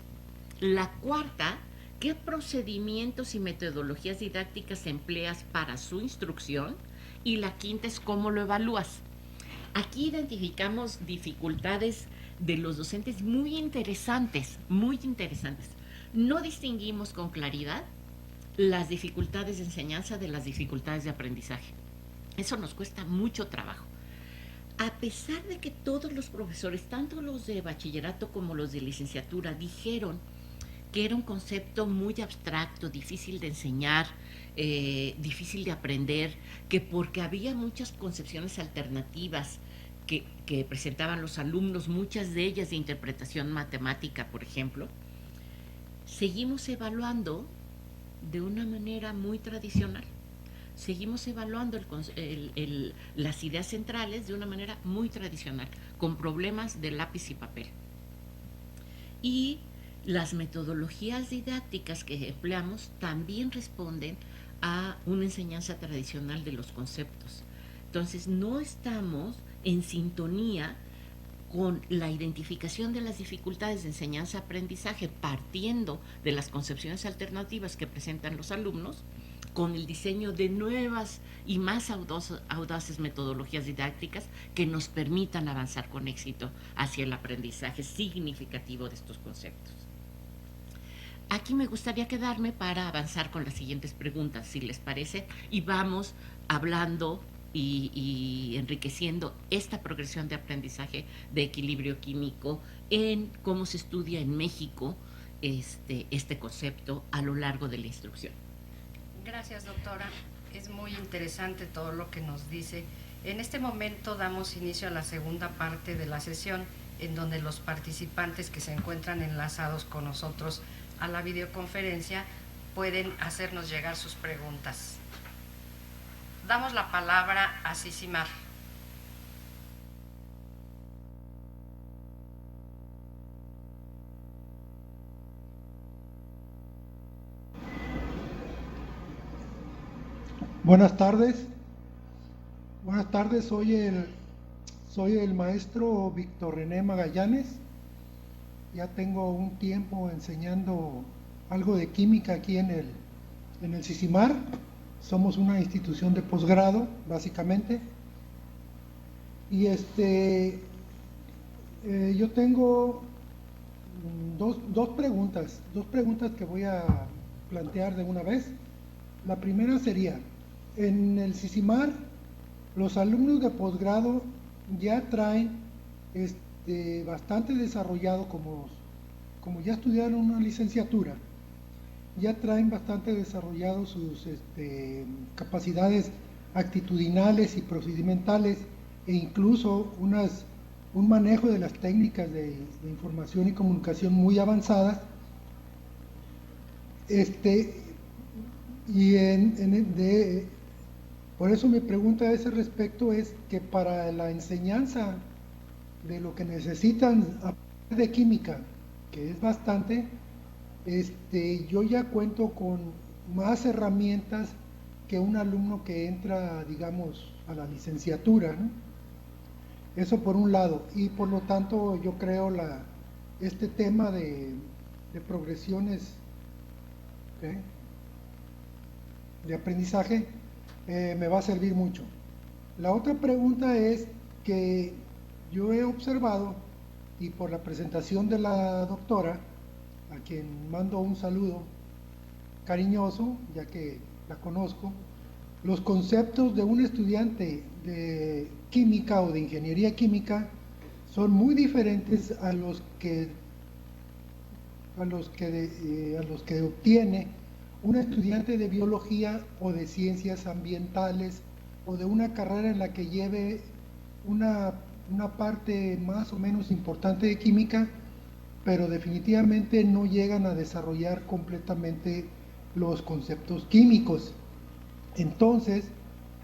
La cuarta, ¿qué procedimientos y metodologías didácticas empleas para su instrucción? Y la quinta es: ¿cómo lo evalúas? Aquí identificamos dificultades de los docentes muy interesantes, muy interesantes. No distinguimos con claridad las dificultades de enseñanza de las dificultades de aprendizaje. Eso nos cuesta mucho trabajo. A pesar de que todos los profesores, tanto los de bachillerato como los de licenciatura, dijeron que era un concepto muy abstracto, difícil de enseñar, difícil de aprender, que porque había muchas concepciones alternativas que presentaban los alumnos, muchas de ellas de interpretación matemática, por ejemplo, seguimos evaluando de una manera muy tradicional. Seguimos evaluando las ideas centrales de una manera muy tradicional, con problemas de lápiz y papel. Y las metodologías didácticas que empleamos también responden a una enseñanza tradicional de los conceptos. Entonces, no estamos en sintonía con la identificación de las dificultades de enseñanza-aprendizaje, partiendo de las concepciones alternativas que presentan los alumnos, con el diseño de nuevas y más audaces metodologías didácticas que nos permitan avanzar con éxito hacia el aprendizaje significativo de estos conceptos. Aquí me gustaría quedarme para avanzar con las siguientes preguntas, si les parece, y vamos hablando y enriqueciendo esta progresión de aprendizaje de equilibrio químico en cómo se estudia en México este concepto a lo largo de la instrucción. Gracias, doctora. Es muy interesante todo lo que nos dice. En este momento damos inicio a la segunda parte de la sesión, en donde los participantes que se encuentran enlazados con nosotros a la videoconferencia pueden hacernos llegar sus preguntas. Damos la palabra a Sisimar. Buenas tardes. Soy el maestro Víctor René Magallanes. Ya tengo un tiempo enseñando algo de química aquí en el Sisimar. Somos una institución de posgrado, básicamente. Y yo tengo dos preguntas que voy a plantear de una vez. La primera sería: en el Sisimar, los alumnos de posgrado ya traen bastante desarrollado, como ya estudiaron una licenciatura, ya traen bastante desarrollado sus capacidades actitudinales y procedimentales, e incluso un manejo de las técnicas de información y comunicación muy avanzadas. Por eso mi pregunta a ese respecto es que para la enseñanza de lo que necesitan de química, que es bastante, yo ya cuento con más herramientas que un alumno que entra, digamos, a la licenciatura, ¿no? Eso por un lado, y por lo tanto yo creo este tema de progresiones, ¿okay?, de aprendizaje me va a servir mucho. La otra pregunta es que yo he observado, y por la presentación de la doctora, a quien mando un saludo cariñoso, ya que la conozco, los conceptos de un estudiante de química o de ingeniería química son muy diferentes a los que obtiene un estudiante de biología o de ciencias ambientales o de una carrera en la que lleve una parte más o menos importante de química, pero definitivamente no llegan a desarrollar completamente los conceptos químicos. Entonces,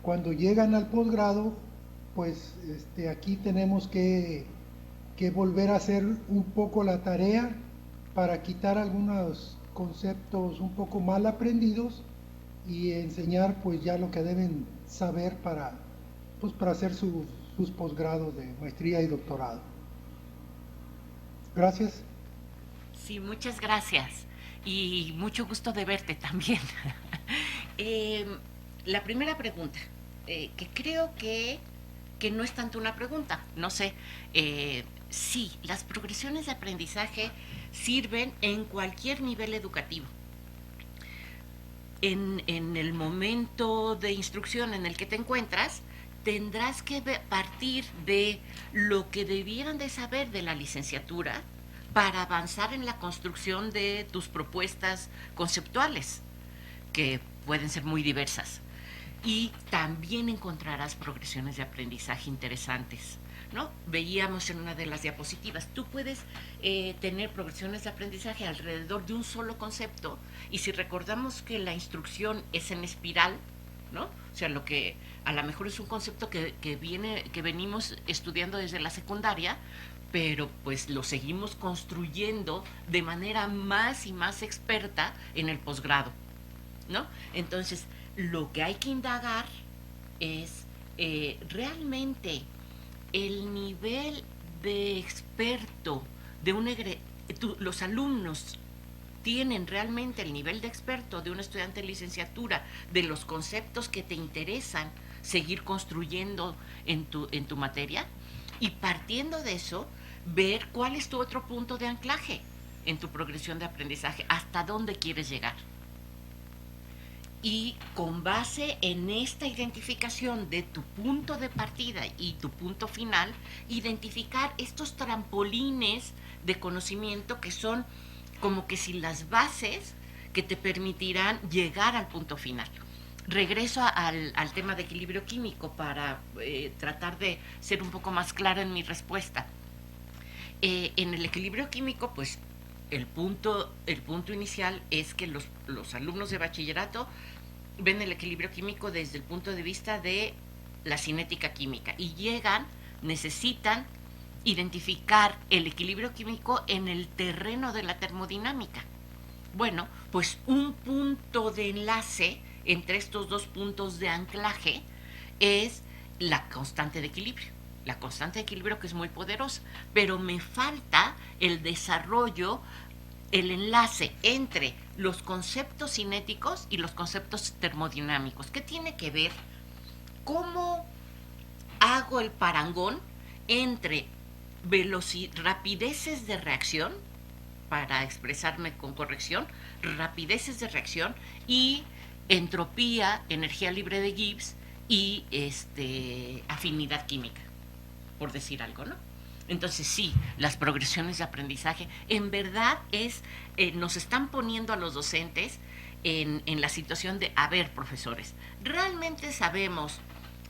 cuando llegan al posgrado, pues aquí tenemos que volver a hacer un poco la tarea para quitar algunos conceptos un poco mal aprendidos y enseñar pues ya lo que deben saber para hacer sus posgrados de maestría y doctorado. Gracias. Sí, muchas gracias y mucho gusto de verte también. La primera pregunta, que creo que no es tanto una pregunta, no sé, sí, las progresiones de aprendizaje sirven en cualquier nivel educativo. En el momento de instrucción en el que te encuentras, tendrás que partir de lo que debieran de saber de la licenciatura para avanzar en la construcción de tus propuestas conceptuales, que pueden ser muy diversas. Y también encontrarás progresiones de aprendizaje interesantes, ¿no? Veíamos en una de las diapositivas, tú puedes tener progresiones de aprendizaje alrededor de un solo concepto, y si recordamos que la instrucción es en espiral, ¿no? O sea, lo que a lo mejor es un concepto que venimos estudiando desde la secundaria, pero pues lo seguimos construyendo de manera más y más experta en el posgrado, ¿no? Entonces, lo que hay que indagar es realmente el nivel de experto de los alumnos tienen realmente el nivel de experto de un estudiante de licenciatura de los conceptos que te interesan seguir construyendo en tu materia, y partiendo de eso, ver cuál es tu otro punto de anclaje en tu progresión de aprendizaje, hasta dónde quieres llegar. Y con base en esta identificación de tu punto de partida y tu punto final, identificar estos trampolines de conocimiento que son como que si las bases que te permitirán llegar al punto final. Regreso al tema de equilibrio químico para tratar de ser un poco más clara en mi respuesta. En el equilibrio químico, pues el punto inicial es que los alumnos de bachillerato ven el equilibrio químico desde el punto de vista de la cinética química y necesitan identificar el equilibrio químico en el terreno de la termodinámica. Bueno, pues un punto de enlace entre estos dos puntos de anclaje es la constante de equilibrio. La constante de equilibrio, que es muy poderosa, pero me falta el desarrollo, el enlace entre los conceptos cinéticos y los conceptos termodinámicos. ¿Qué tiene que ver? ¿Cómo hago el parangón entre rapideces de reacción, para expresarme con corrección, rapideces de reacción y entropía, energía libre de Gibbs y afinidad química, por decir algo, ¿no? Entonces sí, las progresiones de aprendizaje en verdad nos están poniendo a los docentes en la situación de, a ver, profesores, ¿realmente sabemos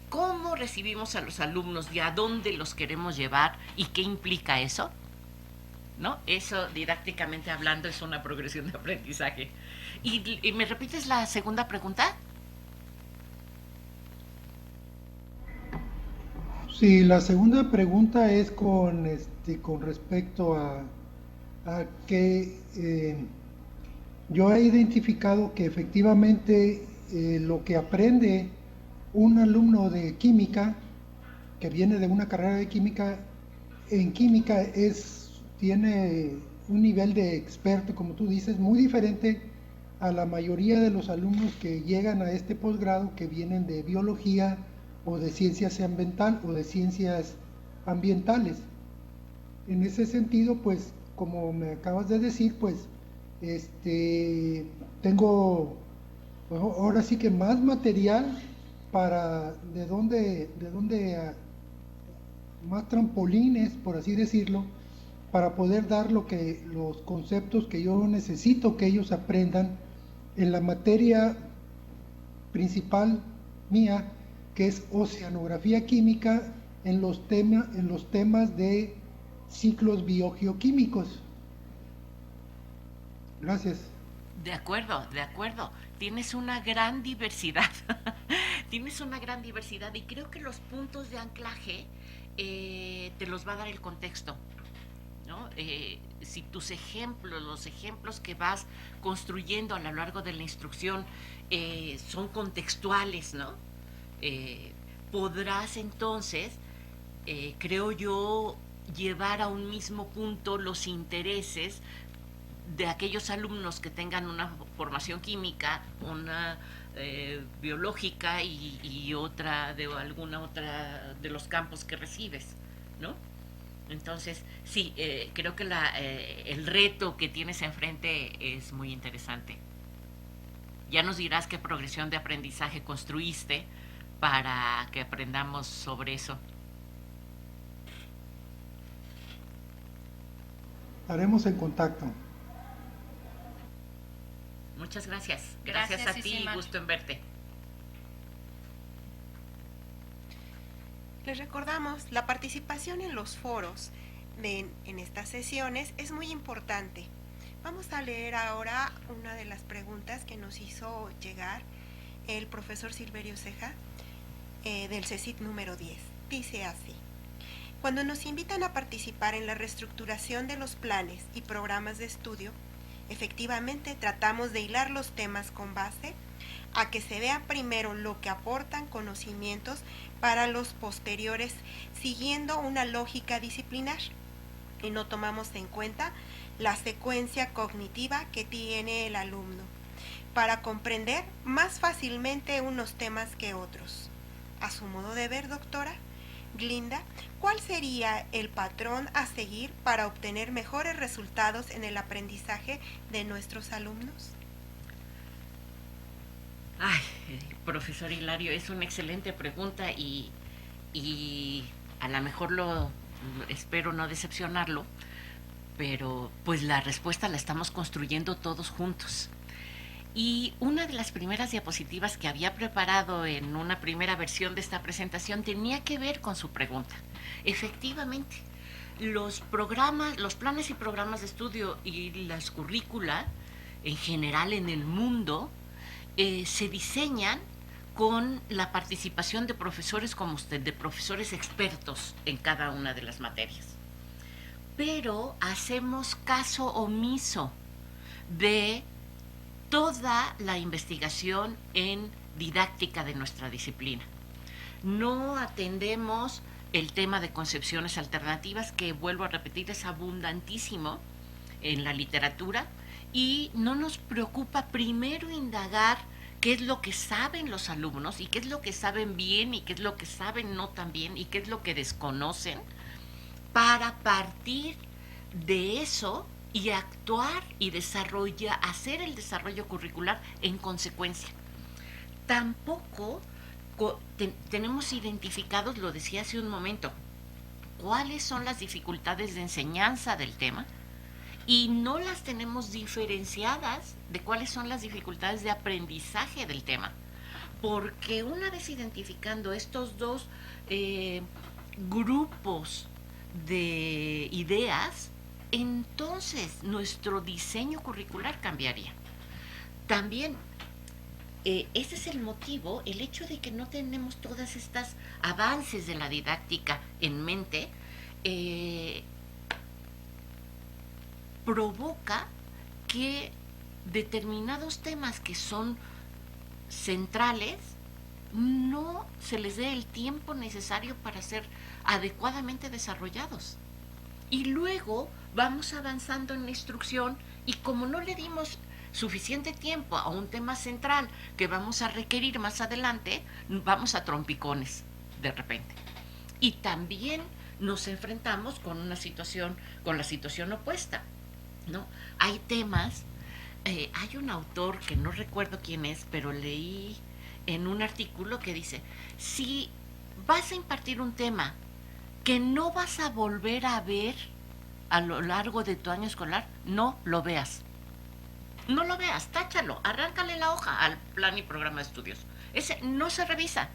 cómo recibimos a los alumnos y a dónde los queremos llevar y qué implica eso? ¿No? Eso, didácticamente hablando, es una progresión de aprendizaje. ¿Y me repites la segunda pregunta? Sí, la segunda pregunta es con respecto a que yo he identificado que efectivamente lo que aprende un alumno de química, que viene de una carrera de química, en química tiene un nivel de experto, como tú dices, muy diferente a la mayoría de los alumnos que llegan a este posgrado, que vienen de biología o de ciencias ambientales. En ese sentido, pues, como me acabas de decir, pues, tengo ahora sí que más material para más trampolines, por así decirlo, para poder dar los conceptos que yo necesito que ellos aprendan en la materia principal mía, que es oceanografía química, en los temas de ciclos biogeoquímicos. Gracias. De acuerdo. Tienes una gran diversidad. Tienes una gran diversidad y creo que los puntos de anclaje te los va a dar el contexto, ¿no? Si los ejemplos que vas construyendo a lo largo de la instrucción son contextuales, ¿no? Podrás entonces, creo yo, llevar a un mismo punto los intereses de aquellos alumnos que tengan una formación química, una biológica y otra de alguna otra de los campos que recibes, ¿no? Entonces, sí, creo que el reto que tienes enfrente es muy interesante. Ya nos dirás qué progresión de aprendizaje construiste para que aprendamos sobre eso. Estaremos en contacto. Muchas gracias. Gracias a ti y gusto en verte. Les recordamos, la participación en los foros en estas sesiones es muy importante. Vamos a leer ahora una de las preguntas que nos hizo llegar el profesor Silverio Ceja del CECIT número 10. Dice así: cuando nos invitan a participar en la reestructuración de los planes y programas de estudio, efectivamente tratamos de hilar los temas con base a que se vea primero lo que aportan conocimientos para los posteriores, siguiendo una lógica disciplinar, y no tomamos en cuenta la secuencia cognitiva que tiene el alumno para comprender más fácilmente unos temas que otros. A su modo de ver, doctora Glinda, ¿cuál sería el patrón a seguir para obtener mejores resultados en el aprendizaje de nuestros alumnos? Ay, profesor Hilario, es una excelente pregunta y a lo mejor espero no decepcionarlo, pero pues la respuesta la estamos construyendo todos juntos. Y una de las primeras diapositivas que había preparado en una primera versión de esta presentación tenía que ver con su pregunta. Efectivamente, los programas, los planes y programas de estudio y las currícula en general en el mundo se diseñan con la participación de profesores como usted, de profesores expertos en cada una de las materias. Pero hacemos caso omiso de toda la investigación en didáctica de nuestra disciplina. No atendemos el tema de concepciones alternativas, que vuelvo a repetir, es abundantísimo en la literatura, y no nos preocupa primero indagar qué es lo que saben los alumnos y qué es lo que saben bien y qué es lo que saben no tan bien y qué es lo que desconocen, para partir de eso y actuar y desarrollar, hacer el desarrollo curricular en consecuencia. Tampoco tenemos identificados, lo decía hace un momento, cuáles son las dificultades de enseñanza del tema, y no las tenemos diferenciadas de cuáles son las dificultades de aprendizaje del tema. Porque una vez identificando estos dos grupos de ideas, entonces nuestro diseño curricular cambiaría. También ese es el motivo, el hecho de que no tenemos todas estas avances de la didáctica en mente, provoca que determinados temas que son centrales no se les dé el tiempo necesario para ser adecuadamente desarrollados. Y luego vamos avanzando en la instrucción, y como no le dimos suficiente tiempo a un tema central que vamos a requerir más adelante, vamos a trompicones de repente. Y también nos enfrentamos con una situación, con la situación opuesta, ¿no? Hay temas, hay un autor que no recuerdo quién es, pero leí en un artículo que dice: si vas a impartir un tema que no vas a volver a ver a lo largo de tu año escolar, no lo veas. No lo veas, táchalo, arráncale la hoja al plan y programa de estudios. Ese no se revisa.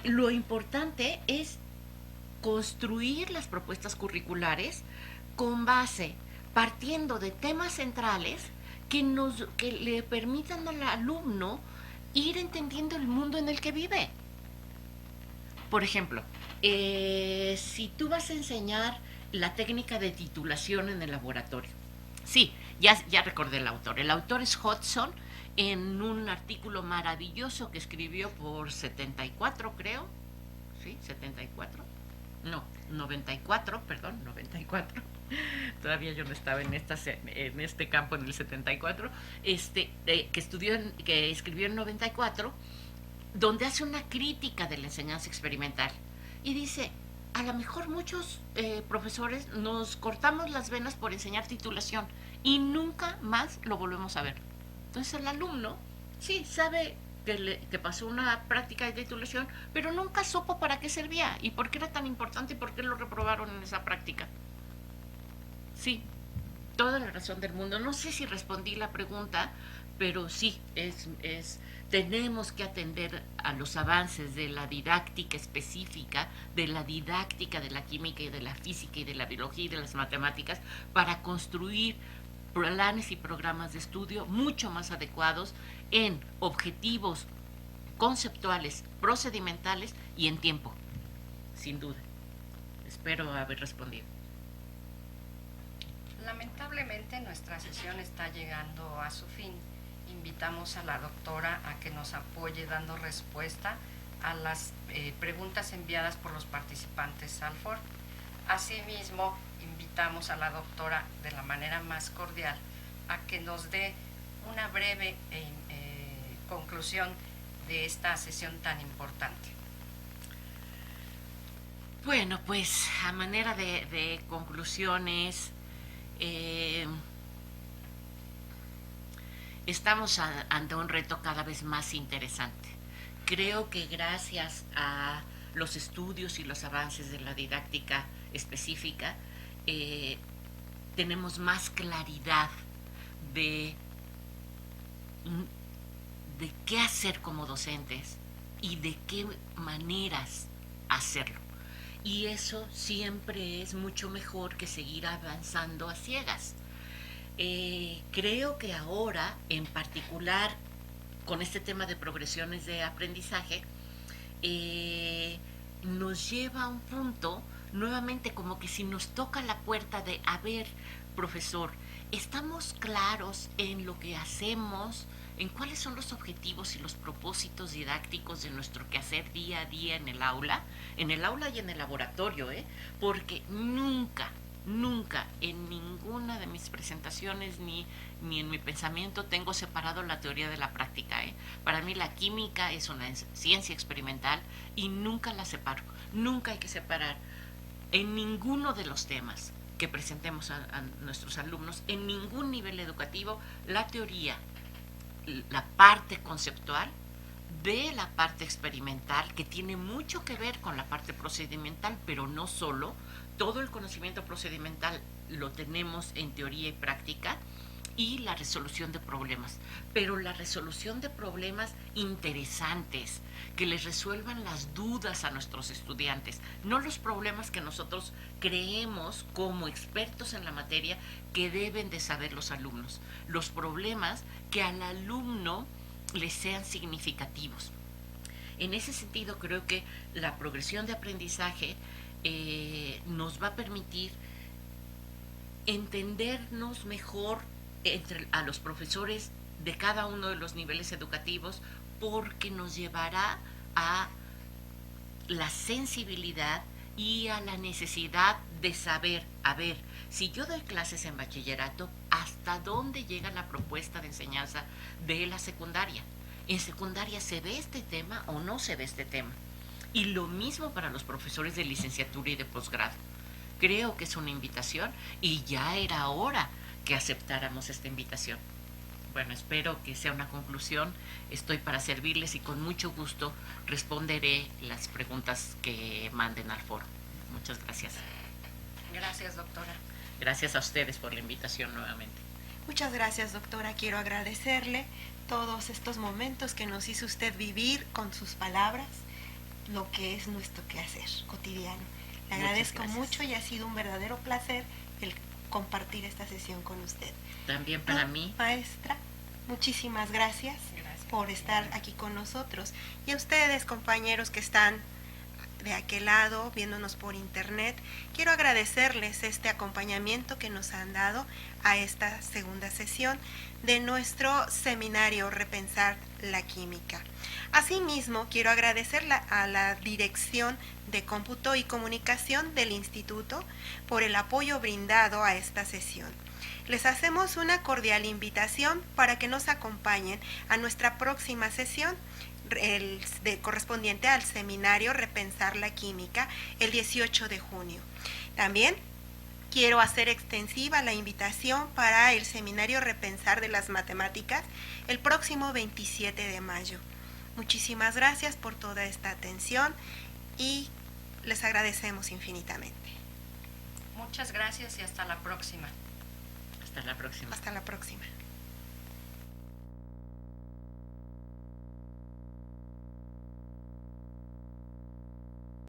Lo importante es construir las propuestas curriculares con base, partiendo de temas centrales que le permitan al alumno ir entendiendo el mundo en el que vive. Por ejemplo, si tú vas a enseñar la técnica de titulación en el laboratorio, sí, ya recordé el autor. El autor es Hodgson, en un artículo maravilloso que escribió por 74, creo. ¿Sí? 74. No, 94, perdón, 94. Todavía yo no estaba en este campo en el 74. Que escribió en 94, donde hace una crítica de la enseñanza experimental. Y dice: a lo mejor muchos profesores nos cortamos las venas por enseñar titulación y nunca más lo volvemos a ver. Entonces el alumno sí sabe que pasó una práctica de titulación, pero nunca supo para qué servía y por qué era tan importante y por qué lo reprobaron en esa práctica. Sí, toda la razón del mundo. No sé si respondí la pregunta, pero sí, tenemos que atender a los avances de la didáctica específica, de la didáctica de la química y de la física y de la biología y de las matemáticas, para construir planes y programas de estudio mucho más adecuados en objetivos conceptuales, procedimentales y en tiempo, sin duda. Espero haber respondido. Lamentablemente nuestra sesión está llegando a su fin. Invitamos a la doctora a que nos apoye dando respuesta a las preguntas enviadas por los participantes al foro. Asimismo, invitamos a la doctora de la manera más cordial a que nos dé una breve conclusión de esta sesión tan importante. Bueno, pues a manera de conclusiones, estamos ante un reto cada vez más interesante. Creo que gracias a los estudios y los avances de la didáctica específica, tenemos más claridad de qué hacer como docentes y de qué maneras hacerlo. y eso siempre es mucho mejor que seguir avanzando a ciegas. Creo que ahora, en particular con este tema de progresiones de aprendizaje, nos lleva a un punto, nuevamente como que si nos toca la puerta de, a ver, profesor, ¿estamos claros en lo que hacemos, en cuáles son los objetivos y los propósitos didácticos de nuestro quehacer día a día en el aula y en el laboratorio? Porque nunca en ninguna de mis presentaciones ni en mi pensamiento tengo separado la teoría de la práctica. Para mí la química es una ciencia experimental y nunca la separo. Nunca hay que separar en ninguno de los temas que presentemos a nuestros alumnos, en ningún nivel educativo, la teoría, la parte conceptual de la parte experimental, que tiene mucho que ver con la parte procedimental, pero no solo. Todo el conocimiento procedimental lo tenemos en teoría y práctica, y la resolución de problemas, pero la resolución de problemas interesantes, que les resuelvan las dudas a nuestros estudiantes, no los problemas que nosotros creemos como expertos en la materia que deben de saber los alumnos, los problemas que al alumno les sean significativos. En ese sentido, creo que la progresión de aprendizaje nos va a permitir entendernos mejor a los profesores de cada uno de los niveles educativos, porque nos llevará a la sensibilidad y a la necesidad de saber, a ver, si yo doy clases en bachillerato, ¿hasta dónde llega la propuesta de enseñanza de la secundaria? ¿En secundaria se ve este tema o no se ve este tema? Y lo mismo para los profesores de licenciatura y de posgrado. Creo que es una invitación y ya era hora que aceptáramos esta invitación. Bueno, espero que sea una conclusión. Estoy para servirles y con mucho gusto responderé las preguntas que manden al foro. Muchas gracias. Gracias, doctora. Gracias a ustedes por la invitación nuevamente. Muchas gracias, doctora. Quiero agradecerle todos estos momentos que nos hizo usted vivir con sus palabras, lo que es nuestro quehacer cotidiano. Le agradezco mucho y ha sido un verdadero placer el compartir esta sesión con usted. También para mí. Maestra, muchísimas gracias por estar aquí con nosotros. Y a ustedes, compañeros que están de aquel lado, viéndonos por internet, quiero agradecerles este acompañamiento que nos han dado a esta segunda sesión de nuestro seminario Repensar la Química. Asimismo, quiero agradecer a la Dirección de Cómputo y Comunicación del Instituto por el apoyo brindado a esta sesión. Les hacemos una cordial invitación para que nos acompañen a nuestra próxima sesión, correspondiente al seminario Repensar la Química, el 18 de junio. También quiero hacer extensiva la invitación para el seminario Repensar de las Matemáticas el próximo 27 de mayo. Muchísimas gracias por toda esta atención y les agradecemos infinitamente. Muchas gracias y hasta la próxima. Hasta la próxima. Hasta la próxima.